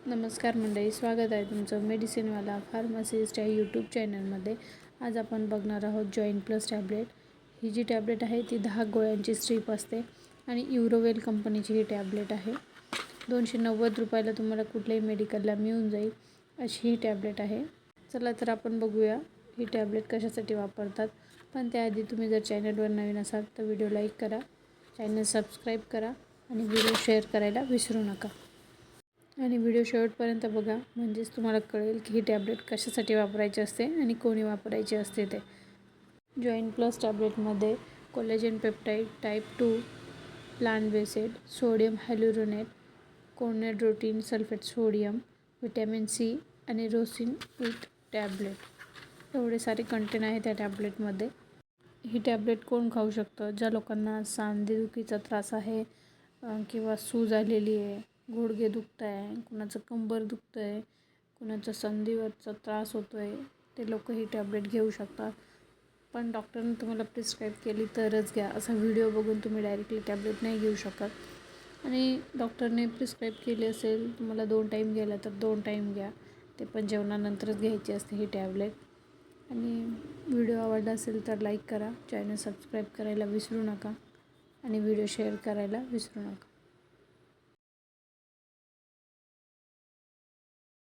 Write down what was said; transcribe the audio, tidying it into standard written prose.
नमस्कार मंडळी, स्वागत आहे तुमचं मेडिसिनवाला फार्मासिस्ट या यूट्यूब चॅनलमध्ये. आज आपण बघणार आहोत जॉईंट प्लस टॅब्लेट. ही जी टॅब्लेट आहे ती 10 गोळ्यांची स्ट्रीप असते आणि युरोवेल कंपनीची ही टॅब्लेट आहे. 290 रुपयाला तुम्हाला कुठल्याही मेडिकलला मिळून जाईल अशी ही टॅब्लेट आहे. चला तर आपण बघूया ही टॅब्लेट कशासाठी वापरतात. पण त्याआधी तुम्ही जर चॅनलवर नवीन असाल तर व्हिडिओ लाईक करा, चॅनल सबस्क्राईब करा आणि व्हिडिओ शेअर करायला विसरू नका. आणि व्हिडिओ शेवटपर्यंत बघा, म्हणजेच तुम्हाला कळेल की ही टॅब्लेट कशासाठी वापरायची असते आणि कोणी वापरायची असते ते. जॉईंट प्लस टॅब्लेटमध्ये collagen peptide type 2, plant based, sodium hyaluronate, chondroitin sulphate sodium, vitamin C आणि रोसिन ईट टॅब्लेट एवढे सारे कंटेन आहे त्या टॅब्लेटमध्ये. ही टॅब्लेट कोण खाऊ शकतं? ज्या लोकांना सांधेदुखीचा त्रास आहे किंवा सूज आलेली आहे, गुडघे दुखत आहे, कुणाचं कंबर दुखतं आहे, कुणाचा संधीवरचा त्रास होतो आहे, ते लोक ही टॅब्लेट घेऊ शकतात. पण डॉक्टरने तुम्हाला प्रिस्क्राईब केली तरच घ्या. असा व्हिडिओ बघून तुम्ही डायरेक्टली टॅब्लेट नाही घेऊ शकत. आणि डॉक्टरने प्रिस्क्राईब केली असेल तुम्हाला 2 टाईम घ्यायला तर 2 टाईम घ्या. ते पण जेवणानंतरच घ्यायची असते ही टॅब्लेट. आणि व्हिडिओ आवडला असेल तर लाईक करा, चॅनल सबस्क्राईब करायला विसरू नका आणि व्हिडिओ शेअर करायला विसरू नका.